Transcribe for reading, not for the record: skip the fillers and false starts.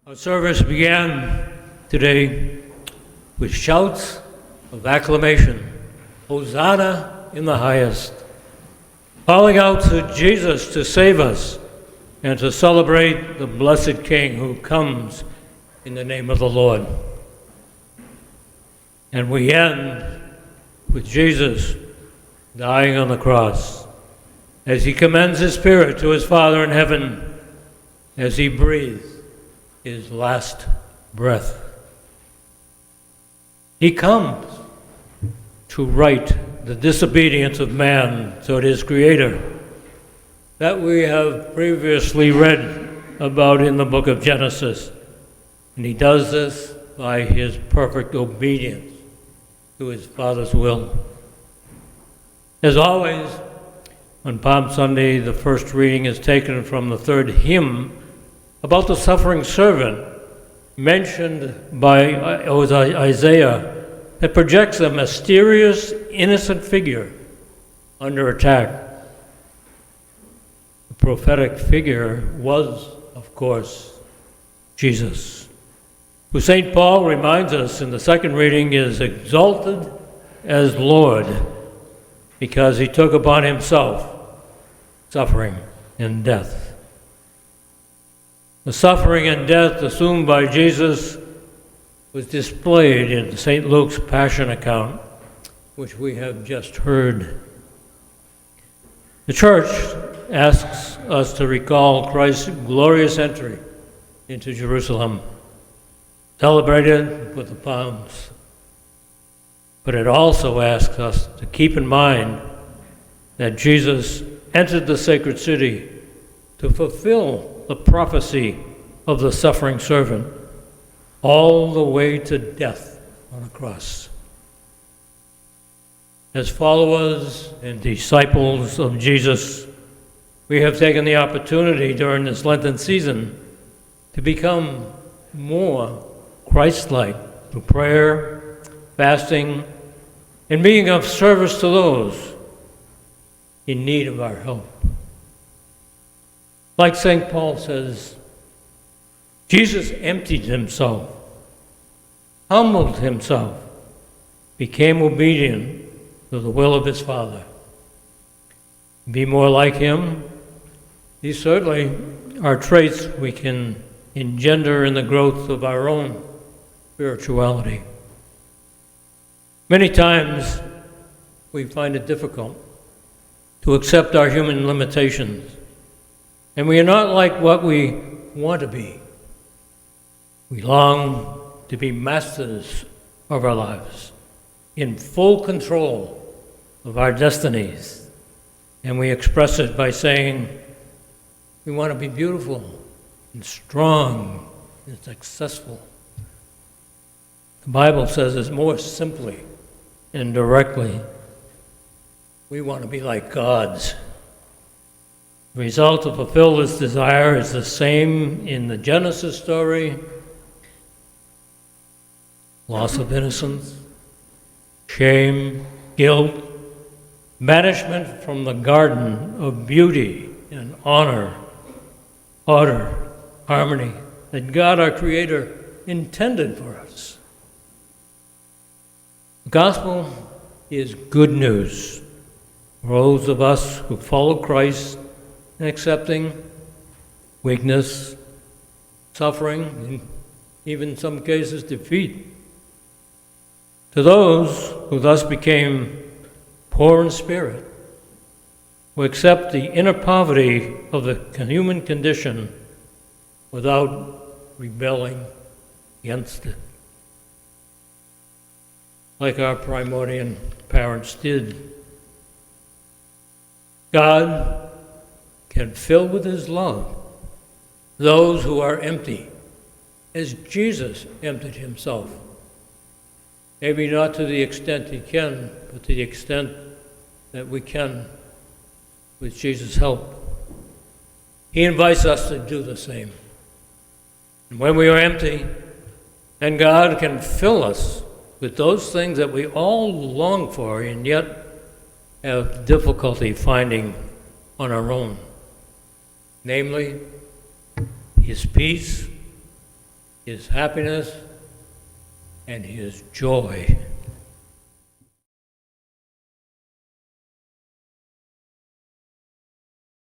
Our service began today with shouts of acclamation, Hosanna in the highest, calling out to Jesus to save us and to celebrate the blessed King who comes in the name of the Lord. And we end with Jesus dying on the cross as he commends his spirit to his Father in heaven as he breathes his last breath. He comes to right the disobedience of man toward his Creator that we have previously read about in the book of Genesis. And he does this by his perfect obedience to his Father's will. As always, on Palm Sunday, the first reading is taken from the third hymn about the suffering servant mentioned by Isaiah that projects a mysterious, innocent figure under attack. The prophetic figure was, of course, Jesus, who St. Paul reminds us in the second reading is exalted as Lord because he took upon himself suffering and death. The suffering and death assumed by Jesus was displayed in St. Luke's Passion account, which we have just heard. The Church asks us to recall Christ's glorious entry into Jerusalem, celebrated with the palms. But it also asks us to keep in mind that Jesus entered the sacred city to fulfill the prophecy of the suffering servant all the way to death on a cross. As followers and disciples of Jesus, we have taken the opportunity during this Lenten season to become more Christ-like through prayer, fasting, and being of service to those in need of our help. Like St. Paul says, Jesus emptied himself, humbled himself, became obedient to the will of his Father. Be more like him. These certainly are traits we can engender in the growth of our own spirituality. Many times we find it difficult to accept our human limitations, and we are not like what we want to be. We long to be masters of our lives, in full control of our destinies, and we express it by saying we want to be beautiful and strong and successful. The Bible says it more simply and directly. We want to be like gods. The result to fulfill this desire is the same in the Genesis story: loss of innocence, shame, guilt, banishment from the garden of beauty and honor, order, harmony that God, our Creator, intended for us. The gospel is good news for those of us who follow Christ in accepting weakness, suffering, and even in some cases defeat. To those who thus became poor in spirit, who accept the inner poverty of the human condition without rebelling against it, like our primordial parents did. God can fill with his love those who are empty, as Jesus emptied himself. Maybe not to the extent he can, but to the extent that we can with Jesus' help. He invites us to do the same. And when we are empty, and God can fill us with those things that we all long for and yet have difficulty finding on our own, namely his peace, His happiness, and His joy.